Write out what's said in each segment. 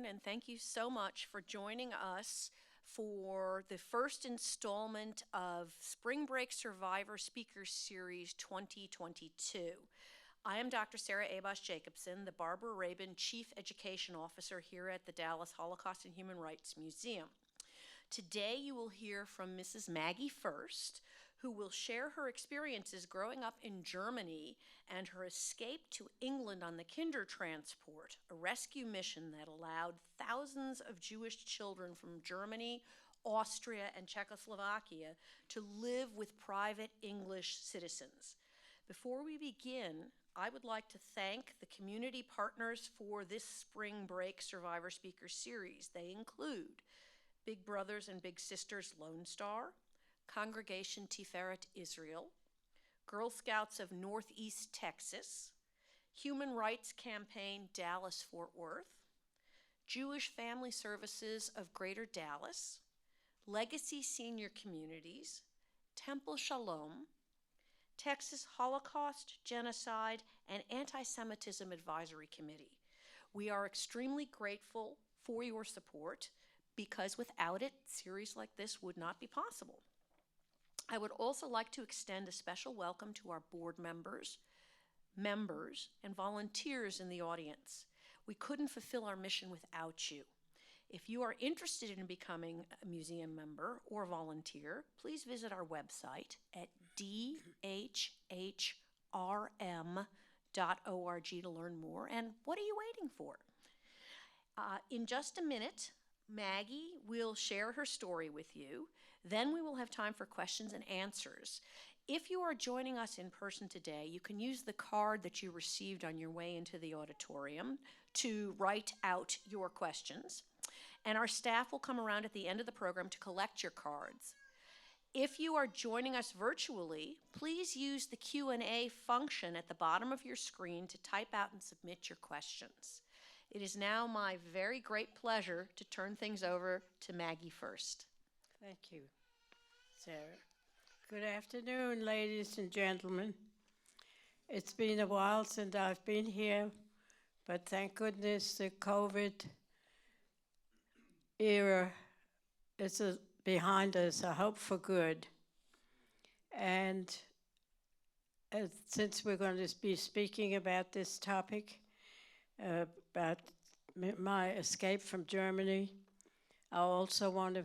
afternoon, and thank you so much for joining us for the first installment of Spring Break Survivor Speaker Series 2022. I am Dr. Sarah Abas Jacobson, the Barbara Rabin Chief Education Officer here at the Dallas Holocaust and Human Rights Museum. Today you will hear from Mrs. Magie Furst, who will share her experiences growing up in Germany and her escape to England on the Kindertransport, a rescue mission that allowed thousands of Jewish children from Germany, Austria, and Czechoslovakia to live with private English citizens. Before we begin, I would like to thank the community partners for this Spring Break Survivor Speaker Series. They include Big Brothers and Big Sisters Lone Star, Congregation Tiferet Israel, Girl Scouts of Northeast Texas, Human Rights Campaign Dallas-Fort Worth, Jewish Family Services of Greater Dallas, Legacy Senior Communities, Temple Shalom, Texas Holocaust, Genocide, and Anti-Semitism Advisory Committee. We are extremely grateful for your support because without it, series like this would not be possible. I would also like to extend a special welcome to our board members, and volunteers in the audience. We couldn't fulfill our mission without you. If you are interested in becoming a museum member or volunteer, please visit our website at dhhrm.org to learn more. And what are you waiting for? In just a minute, Maggie will share her story with you. Then we will have time for questions and answers. If you are joining us in person today, you can use the card that you received on your way into the auditorium to write out your questions. And our staff will come around at the end of the program to collect your cards. If you are joining us virtually, please use the Q&A function at the bottom of your screen to type out and submit your questions. It is now my very great pleasure to turn things over to Magie Furst. Thank you, Sarah. Good afternoon, ladies and gentlemen. It's been a while since I've been here, but thank goodness the COVID era is behind us, I hope for good. And since we're going to be speaking about this topic, about my escape from Germany, I also want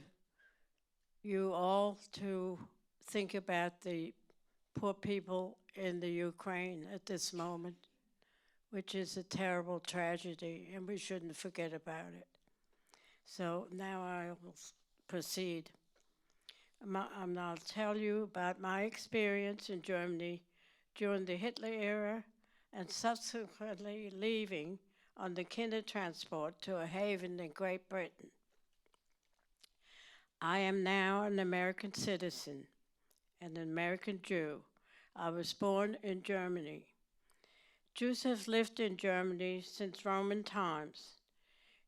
you all to think about the poor people in the Ukraine at this moment, which is a terrible tragedy, and we shouldn't forget about it. So now I will proceed. I'll tell you about my experience in Germany during the Hitler era and subsequently leaving on the Kindertransport to a haven in Great Britain. I am now an American citizen and an American Jew. I was born in Germany. Jews have lived in Germany since Roman times.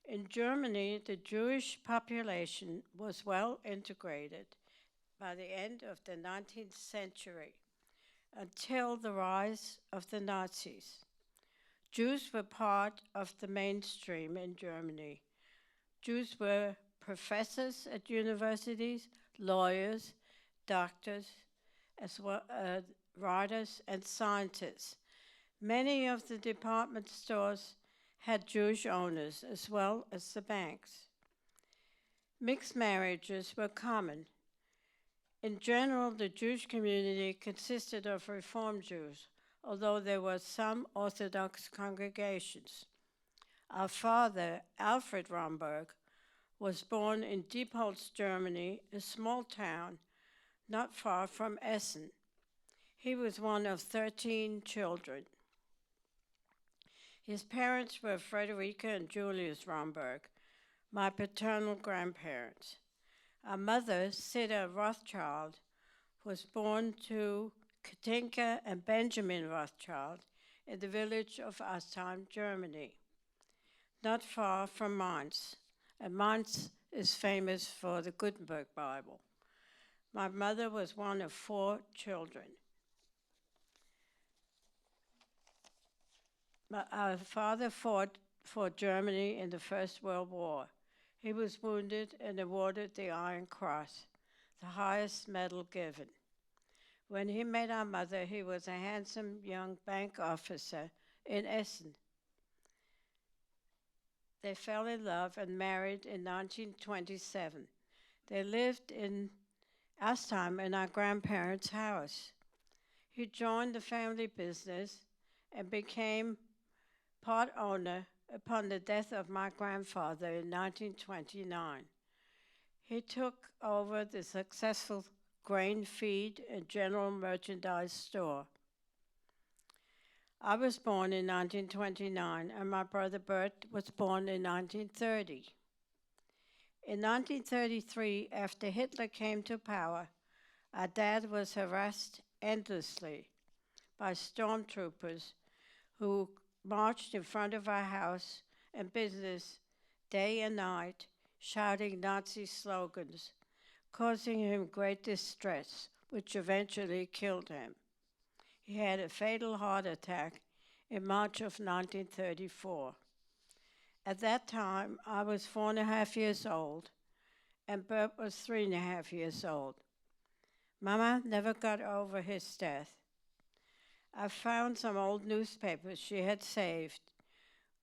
In Germany, the Jewish population was well integrated by the end of the 19th century until the rise of the Nazis. Jews were part of the mainstream in Germany. Jews were professors at universities, lawyers, doctors, as well as writers and scientists. Many of the department stores had Jewish owners as well as the banks. Mixed marriages were common. In general, the Jewish community consisted of Reform Jews, although there were some Orthodox congregations. Our father, Alfred Romberg, was born in Diepholz, Germany, a small town not far from Essen. He was one of 13 children. His parents were Frederica and Julius Romberg, my paternal grandparents. Our mother, Sida Rothschild, was born to Katinka and Benjamin Rothschild in the village of Astheim, Germany, not far from Mainz. And Mainz is famous for the Gutenberg Bible. My mother was one of 4 children. Our father fought for Germany in the First World War. He was wounded and awarded the Iron Cross, the highest medal given. When he met our mother, he was a handsome young bank officer in Essen. They fell in love and married in 1927. They lived in Astheim in our grandparents' house. He joined the family business and became part owner upon the death of my grandfather in 1929. He took over the successful grain feed and general merchandise store. I was born in 1929 and my brother Bert was born in 1930. In 1933, after Hitler came to power, our dad was harassed endlessly by stormtroopers who marched in front of our house and business day and night, shouting Nazi slogans, causing him great distress, which eventually killed him. He had a fatal heart attack in March of 1934. At that time, I was 4.5 years old, and Bert was 3.5 years old. Mama never got over his death. I found some old newspapers she had saved,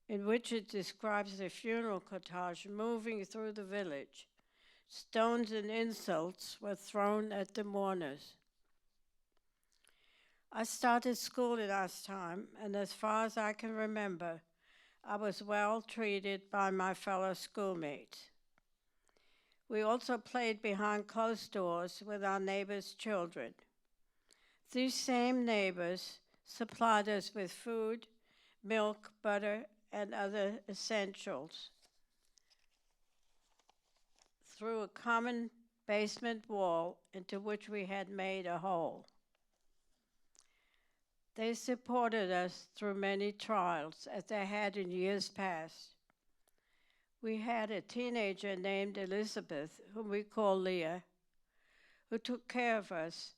in which it describes the funeral cortege moving through the village. Stones and insults were thrown at the mourners. I started school in Astheim, and as far as I can remember, I was well treated by my fellow schoolmates. We also played behind closed doors with our neighbors' children. These same neighbors supplied us with food, milk, butter, and other essentials through a common basement wall into which we had made a hole. They supported us through many trials, as they had in years past. We had a teenager named Elizabeth, whom we call Leah, who took care of us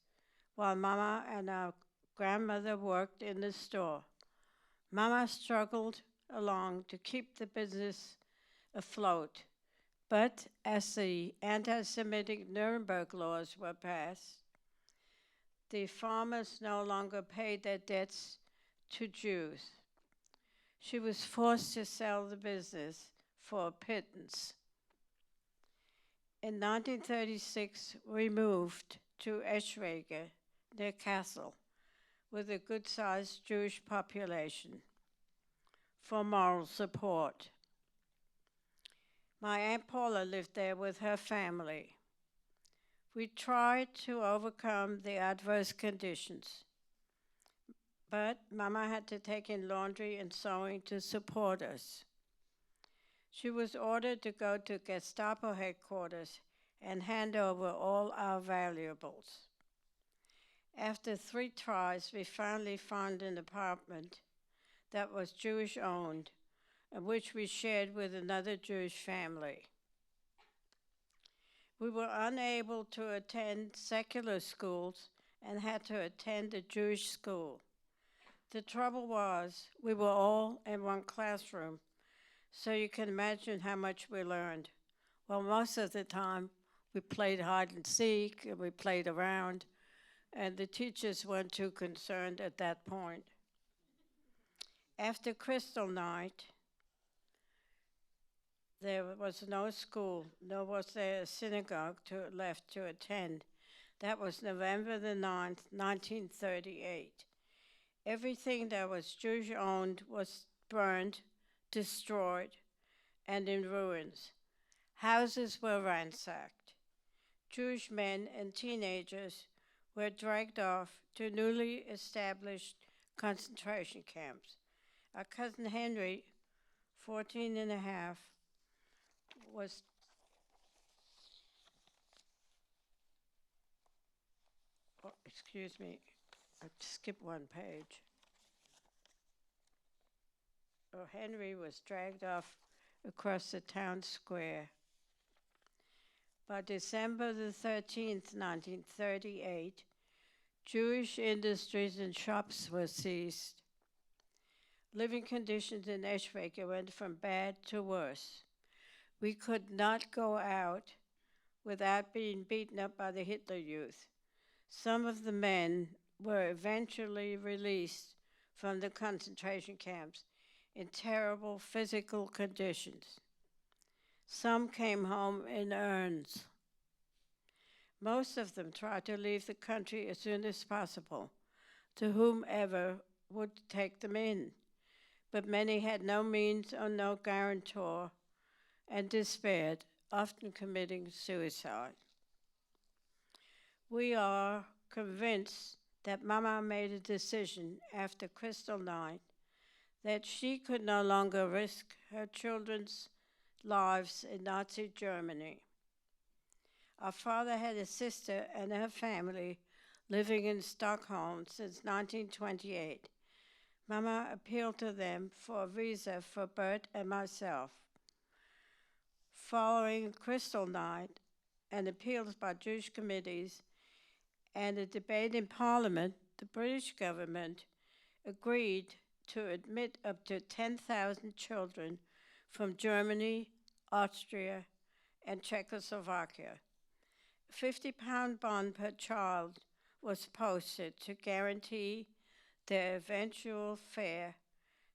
while Mama and our grandmother worked in the store. Mama struggled along to keep the business afloat, but as the anti-Semitic Nuremberg laws were passed, the farmers no longer paid their debts to Jews. She was forced to sell the business for a pittance. In 1936, we moved to Eschwege, near Kassel, with a good-sized Jewish population, for moral support. My Aunt Paula lived there with her family. We tried to overcome the adverse conditions, but Mama had to take in laundry and sewing to support us. She was ordered to go to Gestapo headquarters and hand over all our valuables. After 3 tries, we finally found an apartment that was Jewish-owned, and which we shared with another Jewish family. We were unable to attend secular schools and had to attend a Jewish school. The trouble was, we were all in one classroom, so you can imagine how much we learned. Well, most of the time, we played hide and seek, and we played around, and the teachers weren't too concerned at that point. After Crystal Night, there was no school, nor was there a synagogue left to attend. That was November the 9th, 1938. Everything that was Jewish-owned was burned, destroyed, and in ruins. Houses were ransacked. Jewish men and teenagers were dragged off to newly established concentration camps. Our cousin Henry, 14 and a half, was excuse me, I skipped one page. Henry was dragged off across the town square. By December the 13th, 1938, Jewish industries and shops were seized. Living conditions in Eschwege went from bad to worse. We could not go out without being beaten up by the Hitler Youth. Some of the men were eventually released from the concentration camps in terrible physical conditions. Some came home in urns. Most of them tried to leave the country as soon as possible to whomever would take them in, but many had no means or no guarantor and despaired, often committing suicide. We are convinced that Mama made a decision after Crystal Night that she could no longer risk her children's lives in Nazi Germany. Our father had a sister and her family living in Stockholm since 1928. Mama appealed to them for a visa for Bert and myself. Following Crystal Night and appeals by Jewish committees and a debate in Parliament, the British government agreed to admit up to 10,000 children from Germany, Austria, and Czechoslovakia. A £50 bond per child was posted to guarantee their eventual fare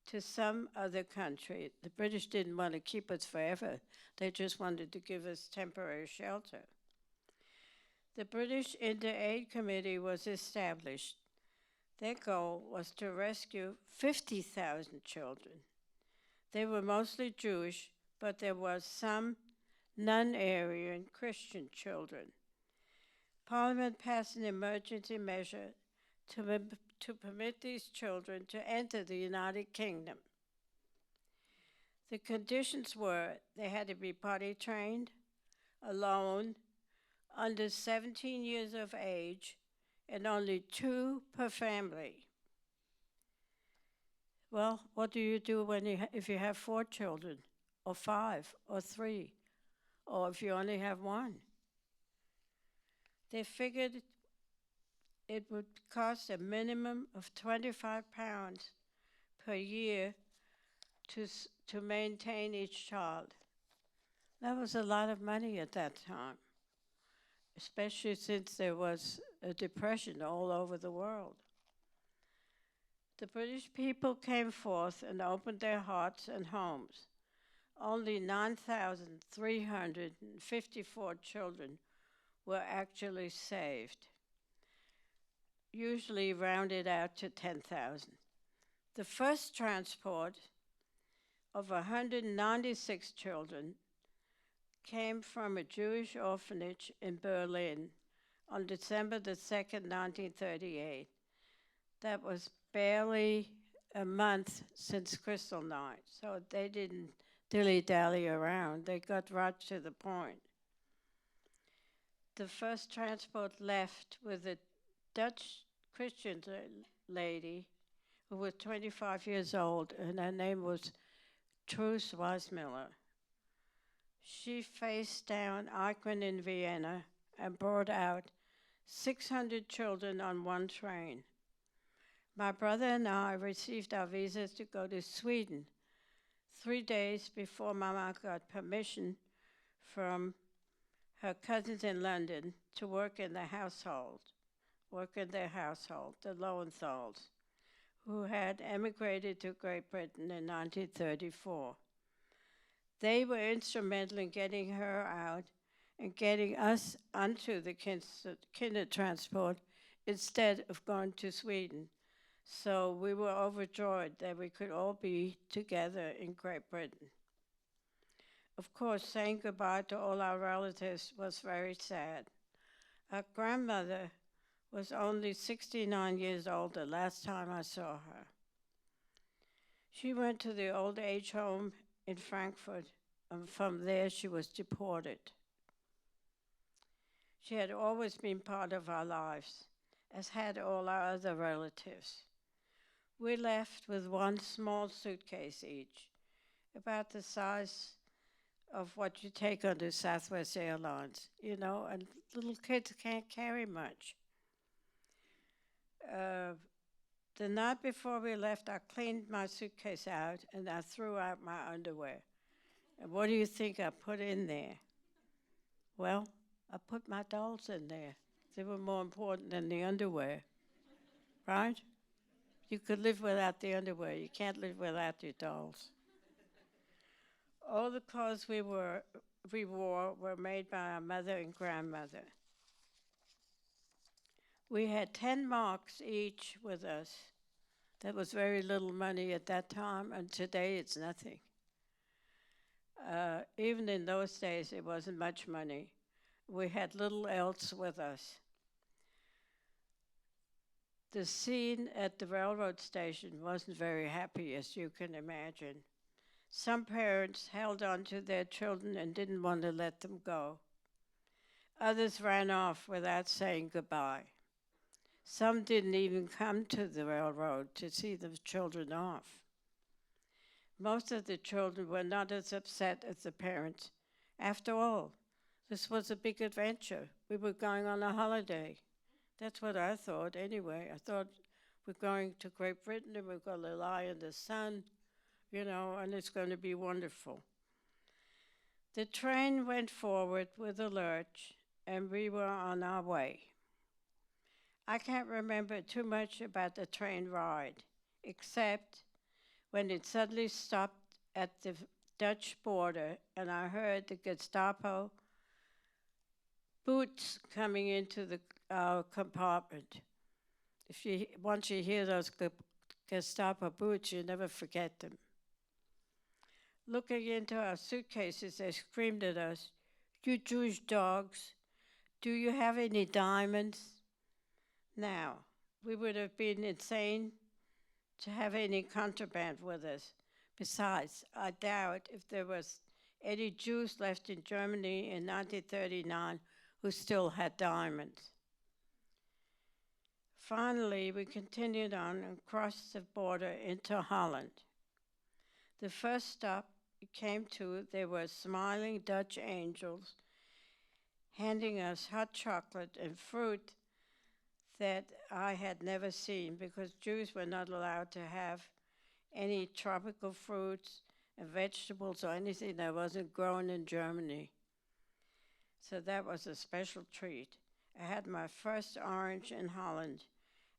to some other country. The British didn't want to keep us forever. They just wanted to give us temporary shelter. The British Inter-Aid Committee was established. Their goal was to rescue 50,000 children. They were mostly Jewish, but there was some non-Aryan Christian children. Parliament passed an emergency measure to permit these children to enter the United Kingdom. The conditions were they had to be potty trained, alone, under 17 years of age, and only 2 per family. Well, what do you do if you have 4 children, or 5, or 3, or if you only have 1? They figured it would cost a minimum of £25 per year to maintain each child. That was a lot of money at that time, especially since there was a depression all over the world. The British people came forth and opened their hearts and homes. Only 9,354 children were actually saved, usually rounded out to 10,000. The first transport of 196 children came from a Jewish orphanage in Berlin on December the 2nd, 1938. That was barely a month since Crystal Night, so they didn't dilly-dally around. They got right to the point. The first transport left with a Dutch Christian lady who was 25 years old, and her name was Truus Weismiller. She faced down Eichmann in Vienna and brought out 600 children on one train. My brother and I received our visas to go to Sweden 3 days before Mama got permission from her cousins in London to work in their household, the Lowenthals, who had emigrated to Great Britain in 1934. They were instrumental in getting her out and getting us onto the Kindertransport instead of going to Sweden. So we were overjoyed that we could all be together in Great Britain. Of course, saying goodbye to all our relatives was very sad. Our grandmother was only 69 years old the last time I saw her. She went to the old age home in Frankfurt, and from there she was deported. She had always been part of our lives, as had all our other relatives. We left with one small suitcase each, about the size of what you take onto Southwest Airlines, and little kids can't carry much. The night before we left, I cleaned my suitcase out and I threw out my underwear. And what do you think I put in there? Well, I put my dolls in there. They were more important than the underwear, right? You could live without the underwear. You can't live without your dolls. All the clothes we wore were made by our mother and grandmother. We had 10 marks each with us. That was very little money at that time, and today it's nothing. Even in those days, it wasn't much money. We had little else with us. The scene at the railroad station wasn't very happy, as you can imagine. Some parents held on to their children and didn't want to let them go. Others ran off without saying goodbye. Some didn't even come to the railroad to see the children off. Most of the children were not as upset as the parents. After all, this was a big adventure. We were going on a holiday. That's what I thought anyway. I thought we're going to Great Britain and we're going to lie in the sun, and it's going to be wonderful. The train went forward with a lurch and we were on our way. I can't remember too much about the train ride, except when it suddenly stopped at the Dutch border and I heard the Gestapo boots coming into the compartment. Once you hear those Gestapo boots, you never forget them. Looking into our suitcases, they screamed at us, "You Jewish dogs, do you have any diamonds?" Now, we would have been insane to have any contraband with us. Besides, I doubt if there was any Jews left in Germany in 1939 who still had diamonds. Finally, we continued on and crossed the border into Holland. The first stop we came to, there were smiling Dutch angels handing us hot chocolate and fruit that I had never seen, because Jews were not allowed to have any tropical fruits and vegetables or anything that wasn't grown in Germany. So that was a special treat. I had my first orange in Holland,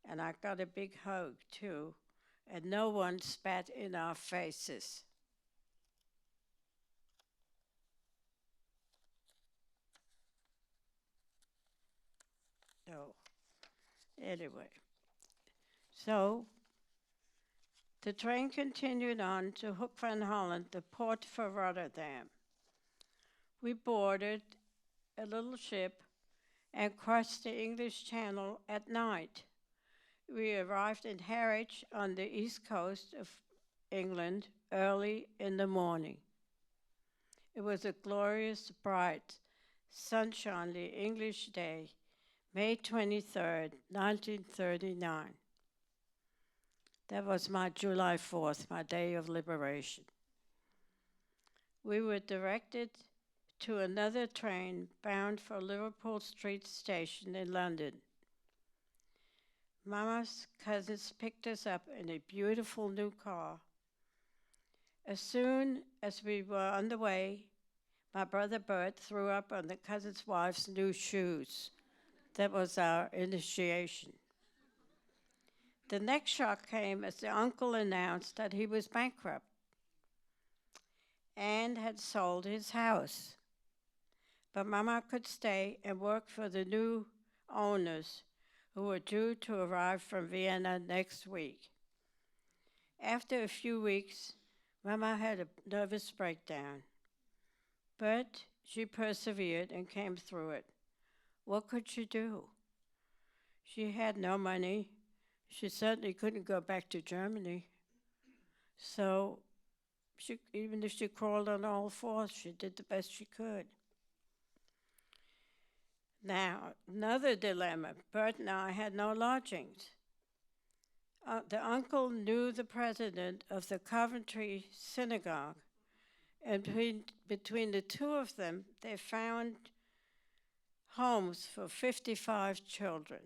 and I got a big hug too, and no one spat in our faces. No. Anyway, so the train continued on to Hoek van Holland, the port for Rotterdam. We boarded a little ship and crossed the English Channel at night. We arrived in Harwich on the east coast of England early in the morning. It was a glorious, bright, sunshiny English day, May 23rd, 1939. That was my July 4th, my day of liberation. We were directed to another train bound for Liverpool Street Station in London. Mama's cousins picked us up in a beautiful new car. As soon as we were on the way, my brother Bert threw up on the cousin's wife's new shoes. That was our initiation. The next shock came as the uncle announced that he was bankrupt and had sold his house. But Mama could stay and work for the new owners, who were due to arrive from Vienna next week. After a few weeks, Mama had a nervous breakdown. But she persevered and came through it. What could she do? She had no money. She certainly couldn't go back to Germany. So even if she crawled on all fours, she did the best she could. Now, another dilemma. Bert and I had no lodgings. The uncle knew the president of the Coventry synagogue, and between the two of them, they found homes for 55 children.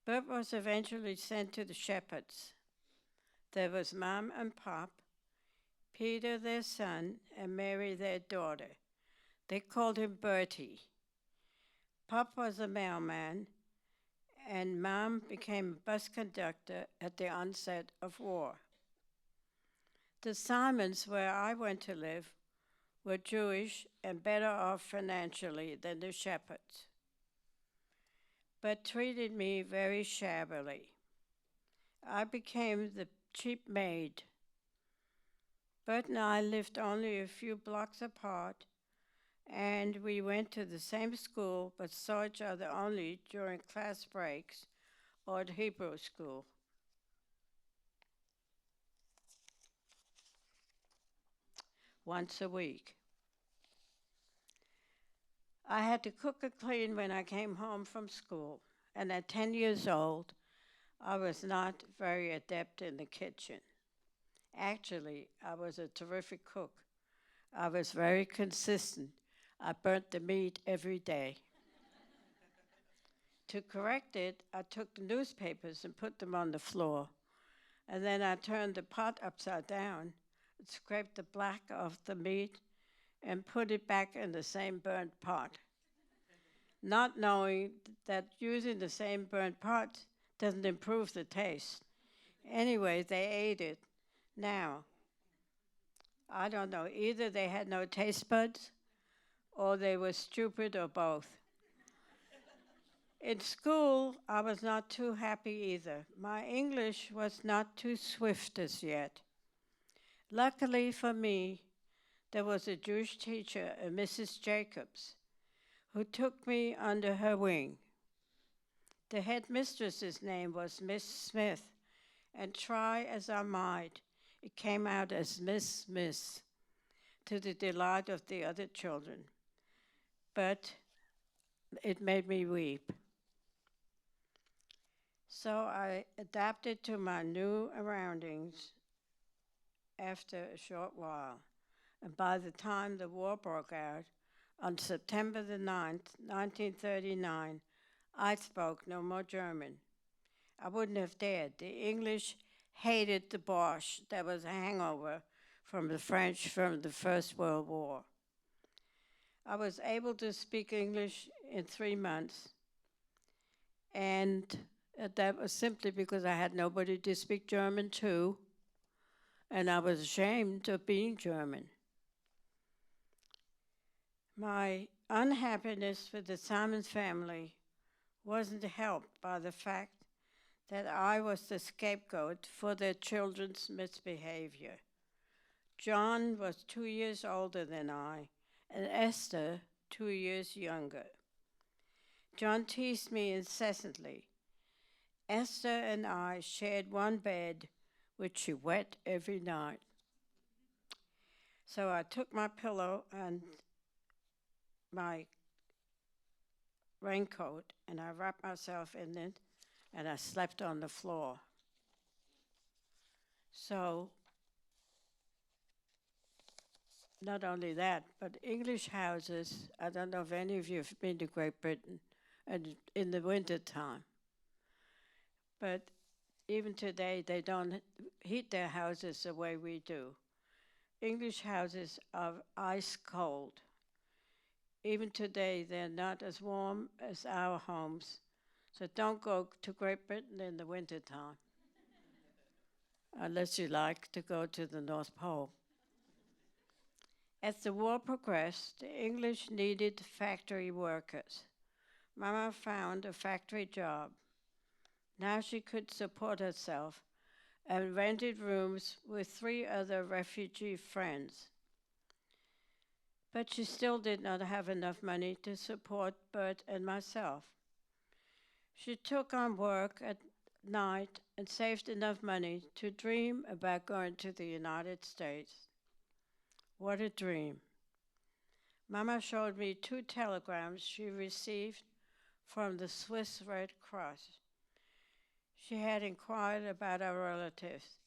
Bert was eventually sent to the shepherds. There was Mom and Pop, Peter their son, and Mary their daughter. They called him Bertie. Pop was a mailman, and Mom became a bus conductor at the onset of war. The Simons, where I went to live, were Jewish and better off financially than the shepherds, but treated me very shabbily. I became the cheap maid. Bert and I lived only a few blocks apart, and we went to the same school but saw each other only during class breaks or at Hebrew school. Once a week. I had to cook and clean when I came home from school, and at 10 years old, I was not very adept in the kitchen. Actually, I was a terrific cook. I was very consistent. I burnt the meat every day. To correct it, I took the newspapers and put them on the floor, and then I turned the pot upside down, scraped the black off the meat, and put it back in the same burnt pot, not knowing that using the same burnt pot doesn't improve the taste. Anyway, they ate it. Now, I don't know, either they had no taste buds or they were stupid or both. In school, I was not too happy either. My English was not too swift as yet. Luckily for me, there was a Jewish teacher, a Mrs. Jacobs, who took me under her wing. The headmistress's name was Miss Smith, and try as I might, it came out as Miss, to the delight of the other children. But it made me weep. So I adapted to my new surroundings after a short while. And by the time the war broke out, on September the 9th, 1939, I spoke no more German. I wouldn't have dared. The English hated the Bosch. That was a hangover from the French from the First World War. I was able to speak English in 3 months, and that was simply because I had nobody to speak German to, and I was ashamed of being German. My unhappiness with the Simons family wasn't helped by the fact that I was the scapegoat for their children's misbehavior. John was 2 years older than I, and Esther 2 years younger. John teased me incessantly. Esther and I shared one bed, which she wet every night. So I took my pillow and my raincoat, and I wrapped myself in it, and I slept on the floor. So, not only that, but English houses, I don't know if any of you have been to Great Britain, and in the winter time, but even today they don't heat their houses the way we do. English houses are ice cold. Even today, they're not as warm as our homes. So don't go to Great Britain in the wintertime, unless you like to go to the North Pole. As the war progressed, the English needed factory workers. Mama found a factory job. Now she could support herself and rented rooms with 3 other refugee friends. But she still did not have enough money to support Bert and myself. She took on work at night and saved enough money to dream about going to the United States. What a dream. Mama showed me 2 telegrams she received from the Swiss Red Cross. She had inquired about our relatives.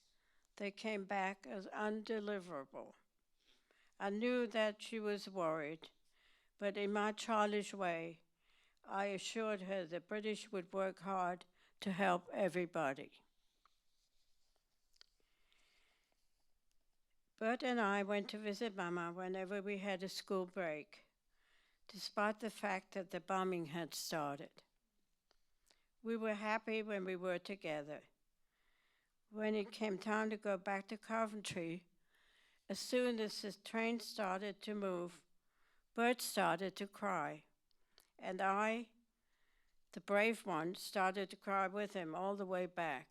They came back as undeliverable. I knew that she was worried, but in my childish way, I assured her the British would work hard to help everybody. Bert and I went to visit Mama whenever we had a school break, despite the fact that the bombing had started. We were happy when we were together. When it came time to go back to Coventry, as soon as the train started to move, Bert started to cry, and I, the brave one, started to cry with him all the way back.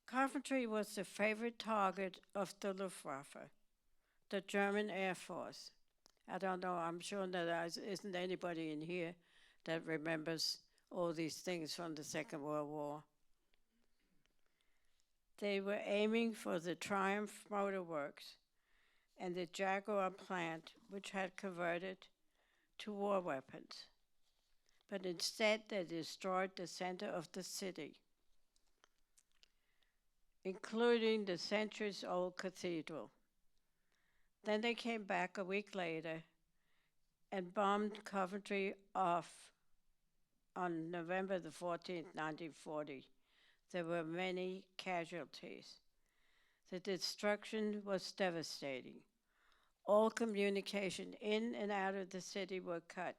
Coventry was the favorite target of the Luftwaffe, the German Air Force. I don't know, I'm sure that there isn't anybody in here that remembers all these things from the Second World War. They were aiming for the Triumph Motor Works and the Jaguar plant, which had converted to war weapons. But instead, they destroyed the center of the city, including the centuries-old cathedral. Then they came back a week later and bombed Coventry off on November the 14th, 1940. There were many casualties. The destruction was devastating. All communication in and out of the city were cut,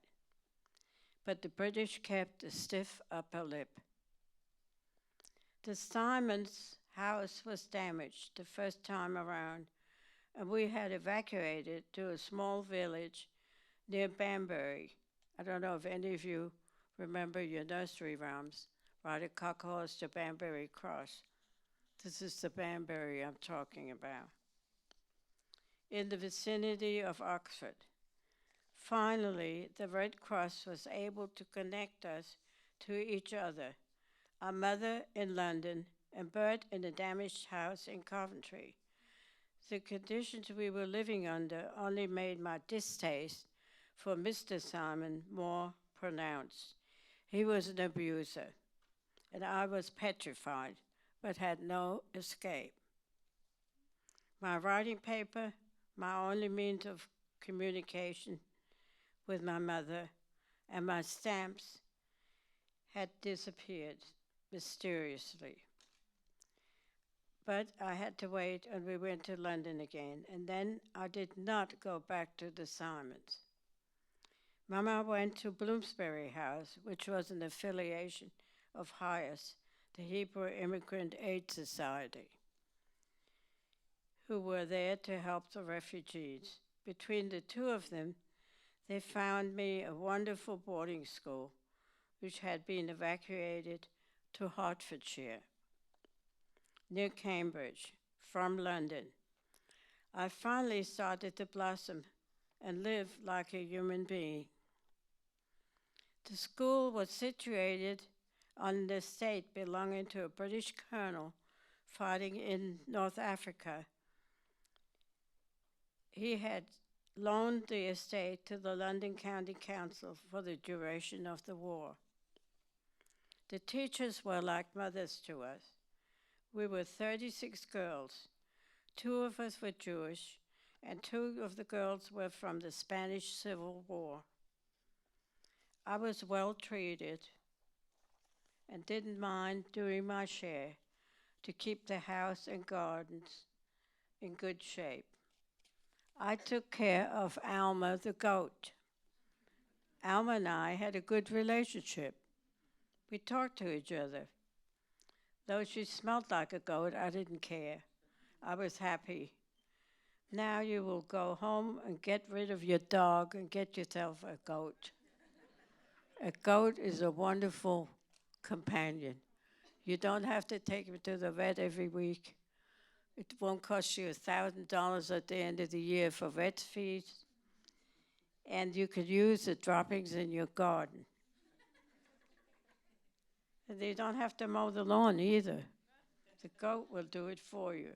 but the British kept a stiff upper lip. The Simon's house was damaged the first time around, and we had evacuated to a small village near Banbury. I don't know if any of you remember your nursery rhymes, Ride a Cock Horse to Banbury Cross. This is the Banbury I'm talking about, in the vicinity of Oxford. Finally, the Red Cross was able to connect us to each other, our mother in London and Bert in a damaged house in Coventry. The conditions we were living under only made my distaste for Mr. Simon more pronounced. He was an abuser, and I was petrified, but had no escape. My writing paper, my only means of communication with my mother, and my stamps had disappeared mysteriously. But I had to wait, and we went to London again, and then I did not go back to the Simons. Mama went to Bloomsbury House, which was an affiliation of HIAS, the Hebrew Immigrant Aid Society, who were there to help the refugees. Between the two of them, they found me a wonderful boarding school, which had been evacuated to Hertfordshire, near Cambridge, from London. I finally started to blossom and live like a human being. The school was situated on an estate belonging to a British colonel fighting in North Africa. He had loaned the estate to the London County Council for the duration of the war. The teachers were like mothers to us. We were 36 girls. 2 of us were Jewish, and 2 of the girls were from the Spanish Civil War. I was well treated and didn't mind doing my share to keep the house and gardens in good shape. I took care of Alma the goat. Alma and I had a good relationship. We talked to each other. Though she smelled like a goat, I didn't care. I was happy. Now you will go home and get rid of your dog and get yourself a goat. A goat is a wonderful companion. You don't have to take him to the vet every week. It won't cost you $1,000 at the end of the year for vet fees. And you could use the droppings in your garden. And you don't have to mow the lawn either. The goat will do it for you.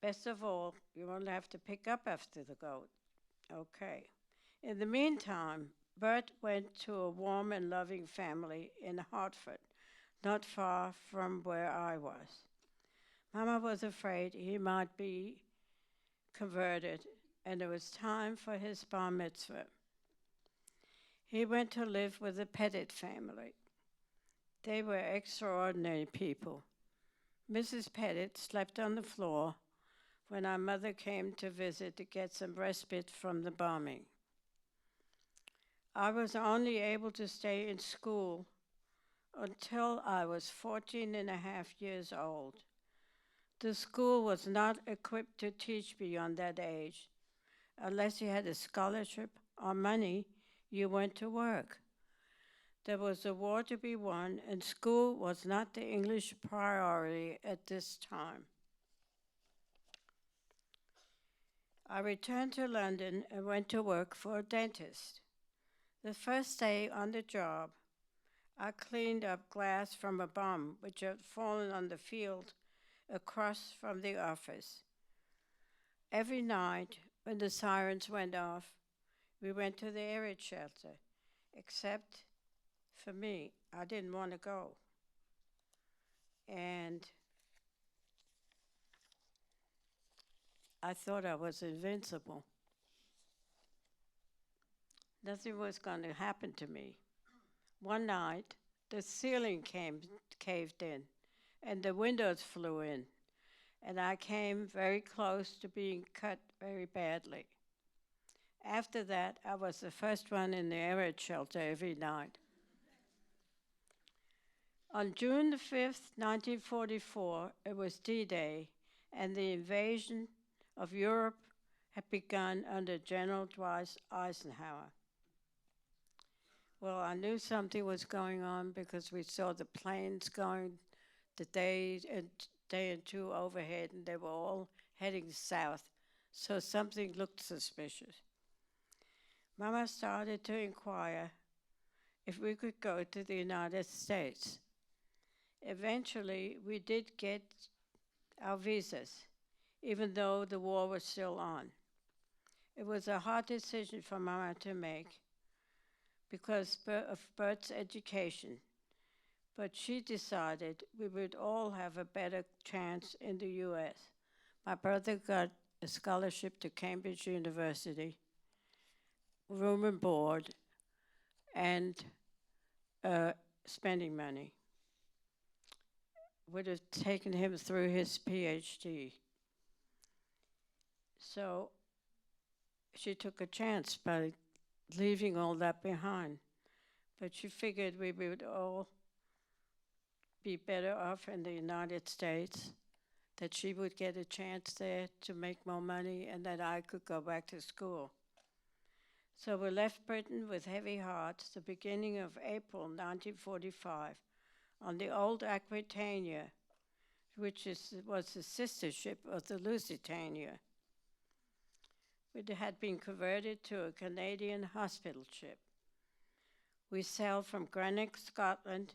Best of all, you won't have to pick up after the goat. Okay. In the meantime, Bert went to a warm and loving family in Hartford, not far from where I was. Mama was afraid he might be converted, and it was time for his bar mitzvah. He went to live with the Pettit family. They were extraordinary people. Mrs. Pettit slept on the floor when our mother came to visit to get some respite from the bombing. I was only able to stay in school until I was 14 and a half years old. The school was not equipped to teach beyond that age. Unless you had a scholarship or money, you went to work. There was a war to be won, and school was not the English priority at this time. I returned to London and went to work for a dentist. The first day on the job, I cleaned up glass from a bomb which had fallen on the field across from the office. Every night, when the sirens went off, we went to the air raid shelter, except for me. I didn't want to go. And I thought I was invincible. Nothing was going to happen to me. One night, the ceiling caved in, and the windows flew in, and I came very close to being cut very badly. After that, I was the first one in the air raid shelter every night. On June the 5th, 1944, it was D-Day, and the invasion of Europe had begun under General Dwight Eisenhower. Well, I knew something was going on because we saw the planes going the day and two overhead, and they were all heading south, so something looked suspicious. Mama started to inquire if we could go to the United States. Eventually, we did get our visas, even though the war was still on. It was a hard decision for Mama to make because of Bert's education, but she decided we would all have a better chance in the U.S. My brother got a scholarship to Cambridge University, room and board, and spending money. Would have taken him through his PhD. So she took a chance by leaving all that behind. But she figured we would all be better off in the United States, that she would get a chance there to make more money, and that I could go back to school. So we left Britain with heavy hearts the beginning of April 1945 on the old Aquitania, which was the sister ship of the Lusitania. It had been converted to a Canadian hospital ship. We sailed from Greenock, Scotland,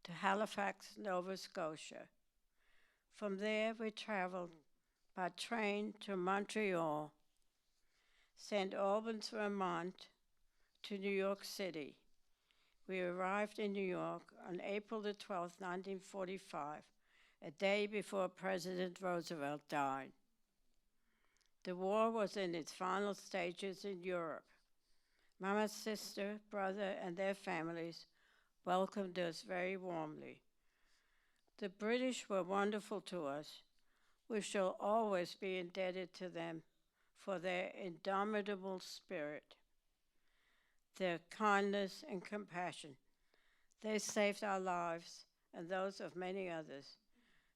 to Halifax, Nova Scotia. From there, we traveled by train to Montreal, St. Albans, Vermont, to New York City. We arrived in New York on April the 12th, 1945, a day before President Roosevelt died. The war was in its final stages in Europe. Mama's sister, brother, and their families welcomed us very warmly. The British were wonderful to us. We shall always be indebted to them for their indomitable spirit, their kindness and compassion. They saved our lives and those of many others.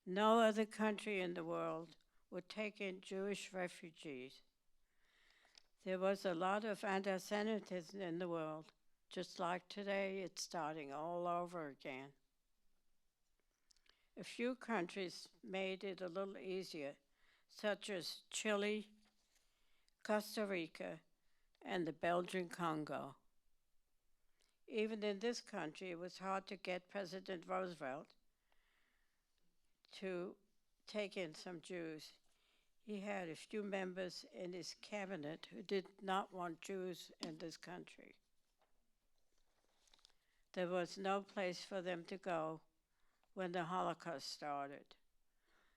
No other country in the world would take in Jewish refugees. There was a lot of anti-Semitism in the world. Just like today, it's starting all over again. A few countries made it a little easier, such as Chile, Costa Rica, and the Belgian Congo. Even in this country, it was hard to get President Roosevelt to take in some Jews. He had a few members in his cabinet who did not want Jews in this country. There was no place for them to go when the Holocaust started,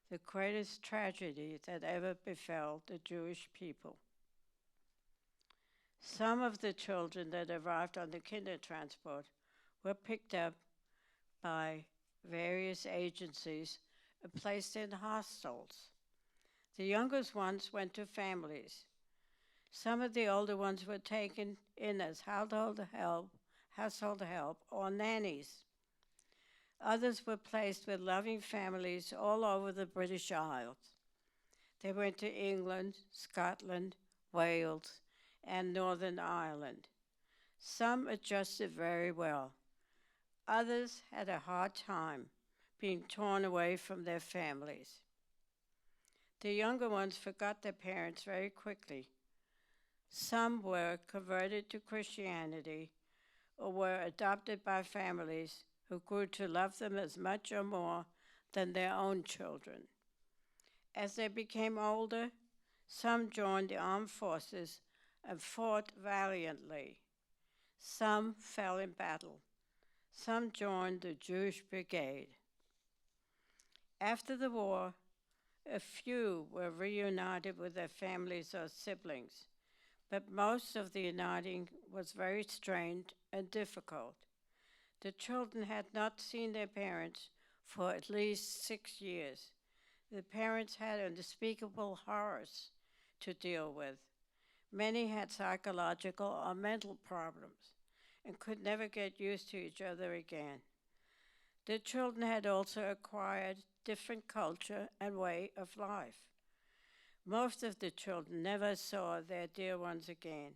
the greatest tragedy that ever befell the Jewish people. Some of the children that arrived on the Kindertransport were picked up by various agencies and placed in hostels. The youngest ones went to families. Some of the older ones were taken in as household help or nannies. Others were placed with loving families all over the British Isles. They went to England, Scotland, Wales, and Northern Ireland. Some adjusted very well. Others had a hard time being torn away from their families. The younger ones forgot their parents very quickly. Some were converted to Christianity or were adopted by families who grew to love them as much or more than their own children. As they became older, some joined the armed forces and fought valiantly. Some fell in battle. Some joined the Jewish Brigade. After the war, a few were reunited with their families or siblings, but most of the uniting was very strained and difficult. The children had not seen their parents for at least 6 years. The parents had unspeakable horrors to deal with. Many had psychological or mental problems and could never get used to each other again. The children had also acquired different culture and way of life. Most of the children never saw their dear ones again.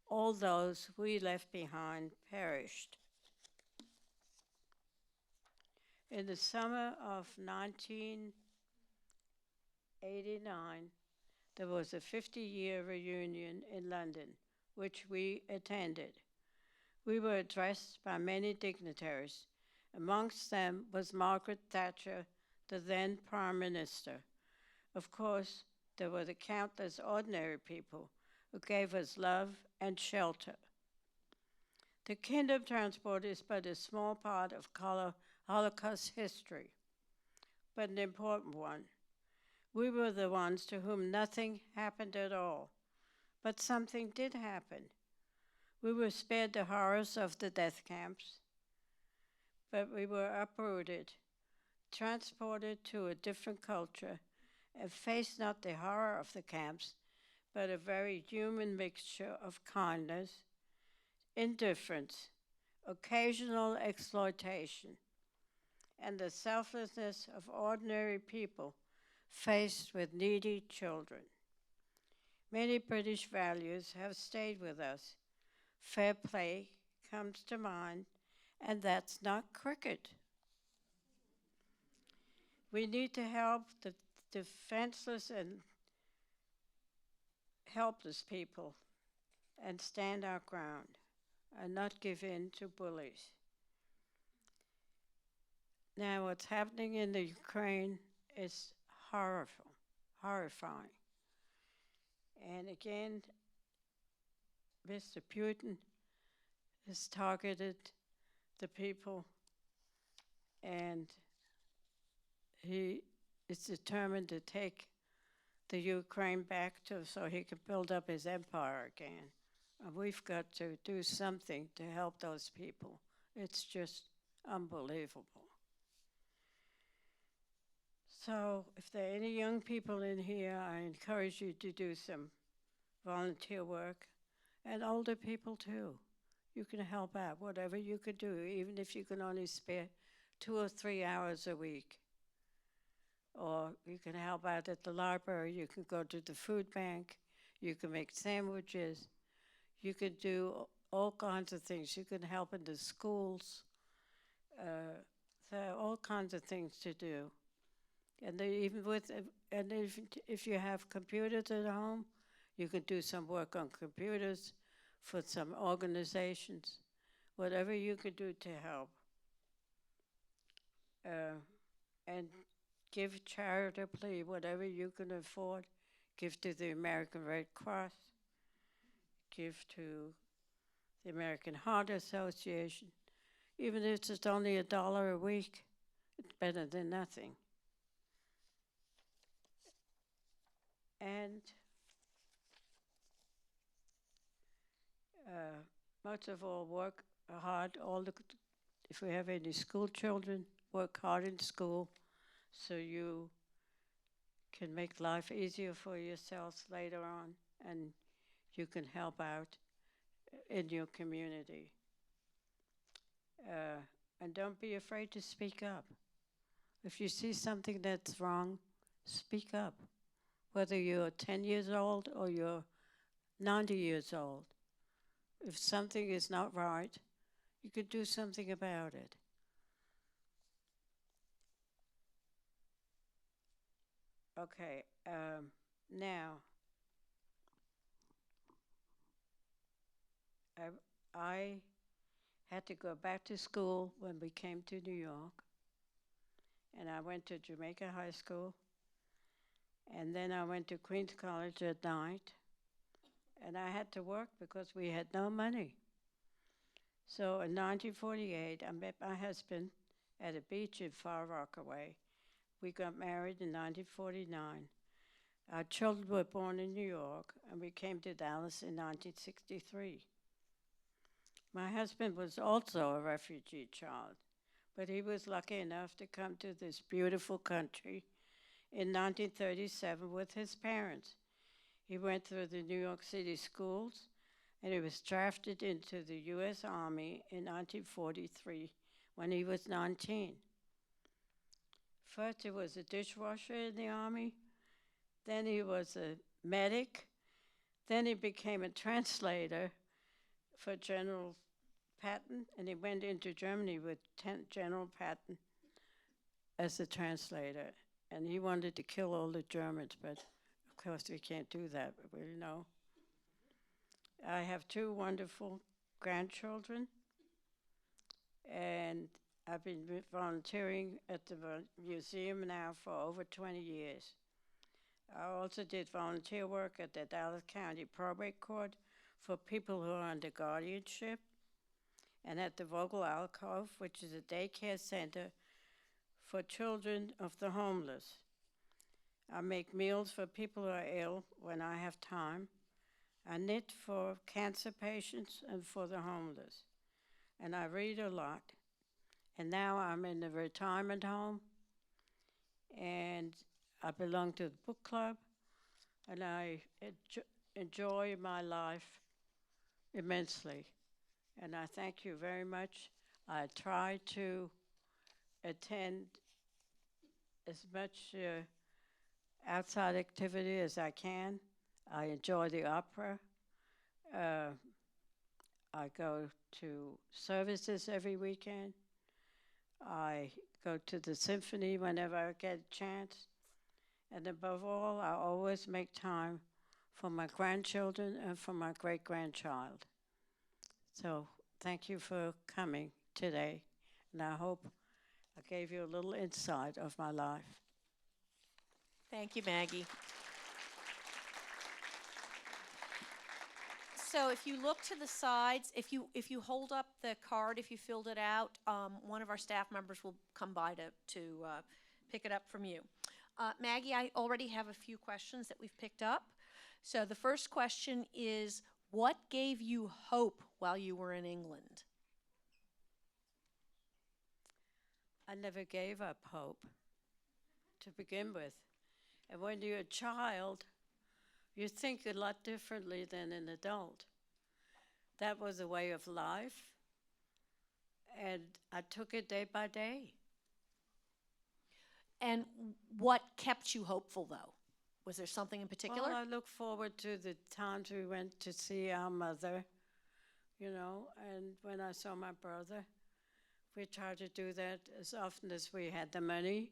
All those we left behind perished. In the summer of 1989, there was a 50-year reunion in London, which we attended. We were addressed by many dignitaries. Amongst them was Margaret Thatcher, the then Prime Minister. Of course, there were the countless ordinary people who gave us love and shelter. The Kindertransport is but a small part of Holocaust history, but an important one. We were the ones to whom nothing happened at all, but something did happen. We were spared the horrors of the death camps, but we were uprooted, transported to a different culture, and faced not the horror of the camps, but a very human mixture of kindness, indifference, occasional exploitation, and the selflessness of ordinary people faced with needy children. Many British values have stayed with us. Fair play comes to mind, and that's not cricket. We need to help the defenseless and helpless people and stand our ground and not give in to bullies. Now, what's happening in the Ukraine is horrifying. And again, Mr. Putin has targeted the people, and he is determined to take the Ukraine back so he can build up his empire again. And we've got to do something to help those people. It's just unbelievable. So if there are any young people in here, I encourage you to do some volunteer work, and older people too. You can help out, whatever you could do, even if you can only spare 2 or 3 hours a week. Or you can help out at the library, you can go to the food bank, you can make sandwiches, you can do all kinds of things. You can help in the schools. There are all kinds of things to do. And if you have computers at home, you can do some work on computers for some organizations. Whatever you can do to help. And give charitably whatever you can afford. Give to the American Red Cross. Give to the American Heart Association. Even if it's only $1 a week, it's better than nothing. And most of all, work hard. If we have any school children, work hard in school so you can make life easier for yourselves later on and you can help out in your community. Uh, and don't be afraid to speak up. If you see something that's wrong, speak up. Whether you're 10 years old or you're 90 years old. If something is not right, you could do something about it. Okay, now, I had to go back to school when we came to New York, and I went to Jamaica High School, and then I went to Queens College at night, and I had to work because we had no money. So in 1948, I met my husband at a beach in Far Rockaway. We got married in 1949. Our children were born in New York, and we came to Dallas in 1963. My husband was also a refugee child, but he was lucky enough to come to this beautiful country in 1937 with his parents. He went through the New York City schools, and he was drafted into the U.S. Army in 1943 when he was 19. First, he was a dishwasher in the Army. Then he was a medic. Then he became a translator for General Patton, and he went into Germany with General Patton as a translator. And he wanted to kill all the Germans, but of course we can't do that, you know. I have two wonderful grandchildren, and I've been volunteering at the museum now for over 20 years. I also did volunteer work at the Dallas County Probate Court for people who are under guardianship, and at the Vogel Alcove, which is a daycare center for children of the homeless. I make meals for people who are ill when I have time. I knit for cancer patients and for the homeless. And I read a lot. And now I'm in a retirement home, and I belong to the book club, and I enjoy my life immensely. And I thank you very much. I try to attend as much outside activity as I can. I enjoy the opera. Uh, I go to services every weekend. I go to the symphony whenever I get a chance. And above all, I always make time for my grandchildren and for my great-grandchild. So thank you for coming today, and I hope I gave you a little insight of my life. Thank you, Maggie. So if you look to the sides, if you hold up the card, if you filled it out, one of our staff members will come by to pick it up from you. Maggie, I already have a few questions that we've picked up. So the first question is, what gave you hope while you were in England? I never gave up hope to begin with. And when you're a child, you think a lot differently than an adult. That was a way of life, and I took it day by day. And what kept you hopeful, though? Was there something in particular? Well, I look forward to the times we went to see our mother, you know, and when I saw my brother, we tried to do that as often as we had the money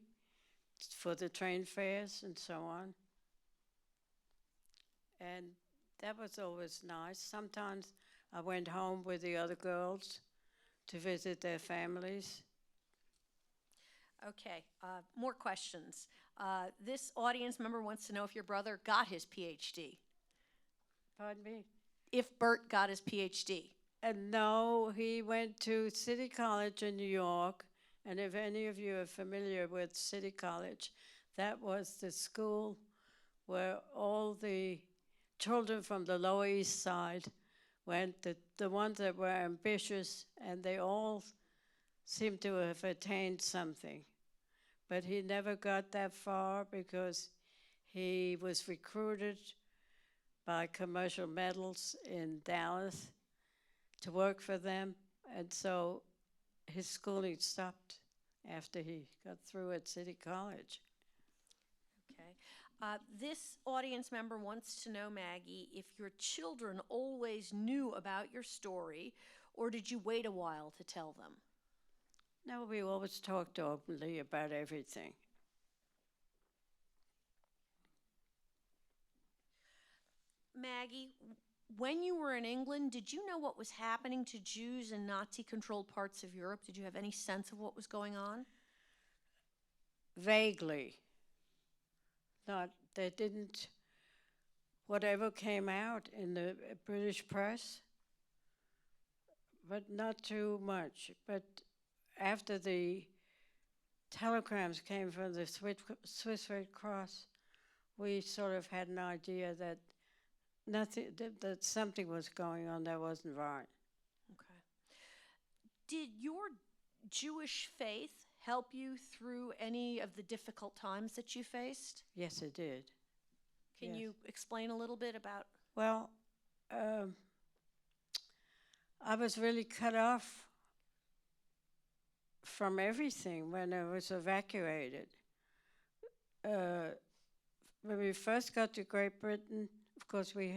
for the train fares and so on. And that was always nice. Sometimes I went home with the other girls to visit their families. Okay, more questions. This audience member wants to know if your brother got his PhD. Pardon me? If Bert got his PhD. And no, he went to City College in New York. And if any of you are familiar with City College, that was the school where all the children from the Lower East Side went, the ones that were ambitious, and they all seemed to have attained something. But he never got that far because he was recruited by Commercial Metals in Dallas to work for them, and so his schooling stopped after he got through at City College. Okay. This audience member wants to know, Maggie, if your children always knew about your story, or did you wait a while to tell them? No, we always talked openly about everything. Maggie, when you were in England, did you know what was happening to Jews in Nazi-controlled parts of Europe? Did you have any sense of what was going on? Vaguely. Not, they didn't, whatever came out in the British press, but not too much. But after the telegrams came from the Swiss Red Cross, we sort of had an idea that that something was going on that wasn't right. Okay. Did your Jewish faith help you through any of the difficult times that you faced? Yes, it did. Can Yes. you explain a little bit about? Well, I was really cut off from everything when I was evacuated. When we first got to Great Britain, of course we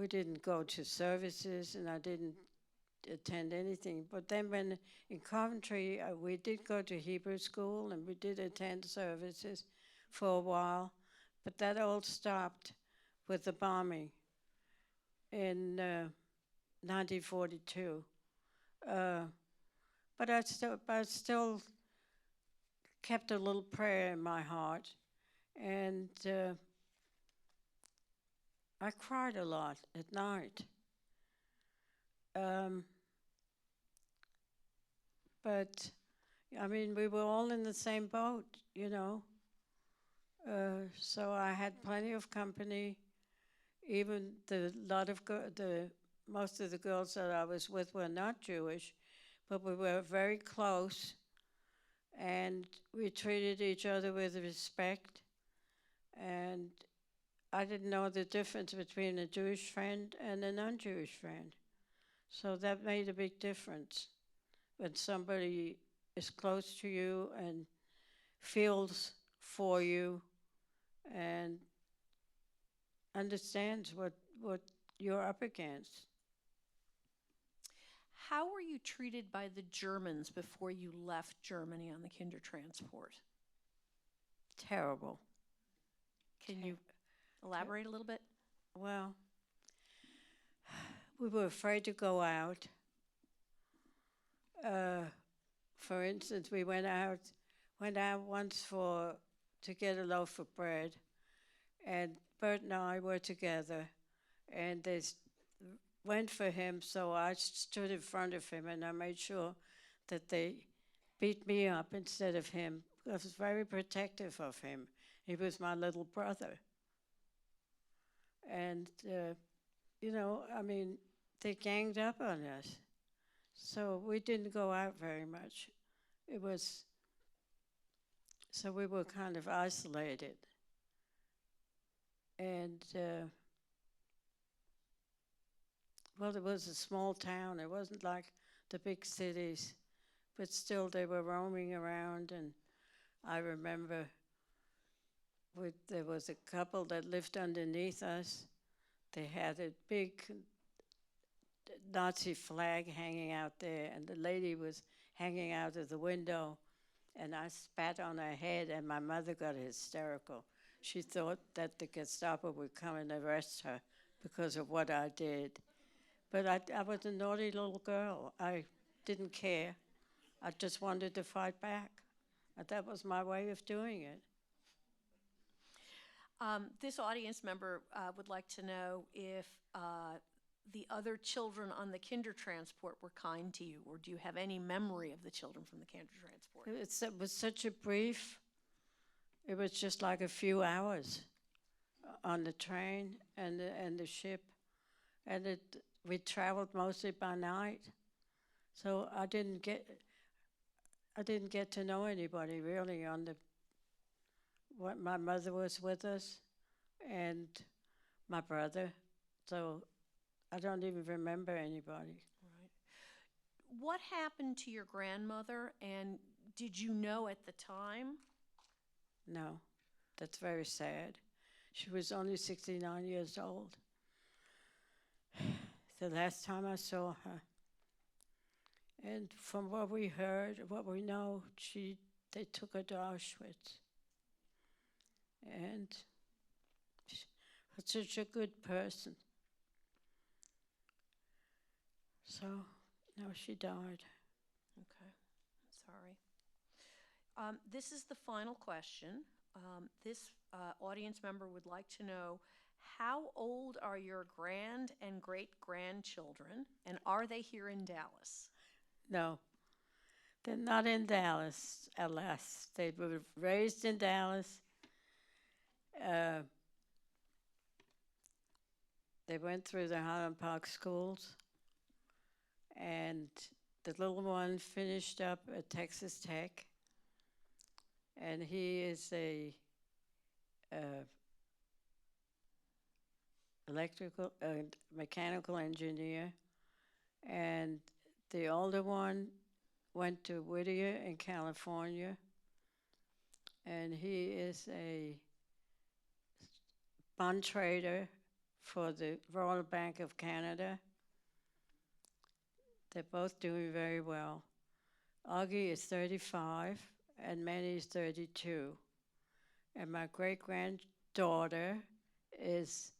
didn't go to services, and I didn't attend anything. But then when in Coventry, we did go to Hebrew school, and we did attend services for a while, but that all stopped with the bombing in 1942. But I still kept a little prayer in my heart, and I cried a lot at night. But I mean, we were all in the same boat, you know. So I had plenty of company. Even most of the girls that I was with were not Jewish, but we were very close, and we treated each other with respect. And I didn't know the difference between a Jewish friend and a non-Jewish friend. So that made a big difference when somebody is close to you and feels for you and understands what you're up against. How were you treated by the Germans before you left Germany on the Kindertransport? Terrible. Can you elaborate a little bit? Well, we were afraid to go out. For instance, we went out once to get a loaf of bread, and Bert and I were together, and they went for him, so I stood in front of him, and I made sure that they beat me up instead of him. I was very protective of him. He was my little brother. And, I mean, they ganged up on us. So we didn't go out very much. So we were kind of isolated. And, well, it was a small town. It wasn't like the big cities. But still, they were roaming around. And I remember there was a couple that lived underneath us. They had a big Nazi flag hanging out there, and the lady was hanging out of the window, and I spat on her head, and my mother got hysterical. She thought that the Gestapo would come and arrest her because of what I did. But I was a naughty little girl. I didn't care. I just wanted to fight back. And that was my way of doing it. This audience member would like to know if the other children on the Kindertransport were kind to you, or do you have any memory of the children from the Kindertransport? It was such a brief, it was just like a few hours on the train and the ship. and we traveled mostly by night. So I didn't get to know anybody really on the what my mother was with us and my brother. So I don't even remember anybody. Right. What happened to your grandmother, and did you know at the time? No, that's very sad. She was only 69 years old. The last time I saw her. And from what we heard, what we know, they took her to Auschwitz. And she was such a good person. So now she died. Okay, sorry. This is the final question. This audience member would like to know, how old are your grand and great grandchildren, and are they here in Dallas? No, they're not in Dallas, alas. They were raised in Dallas. Uh, they went through the Highland Park schools, and the little one finished up at Texas Tech, and he is a uh, electrical and mechanical engineer, and the older one went to Whittier in California, and he is a bond trader for the Royal Bank of Canada. They're both doing very well. Augie is 35 and Manny is 32. And my great granddaughter is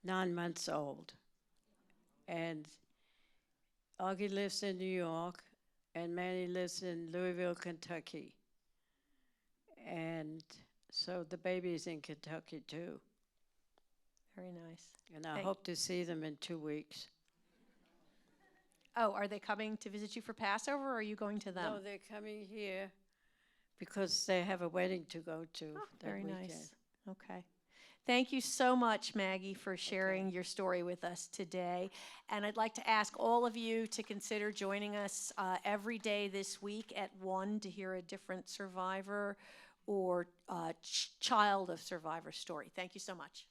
9 months old. And Augie lives in New York and Manny lives in Louisville, Kentucky. And so the baby's in Kentucky too. Very nice. And I hope to see them in 2 weeks. Oh, are they coming to visit you for Passover, or are you going to them? No, they're coming here because they have a wedding to go to that Very weekend. nice. Okay. Thank you so much, Maggie, for sharing your story with us today. And I'd like to ask all of you to consider joining us every day this week at 1 to hear a different survivor or child of survivor story. Thank you so much.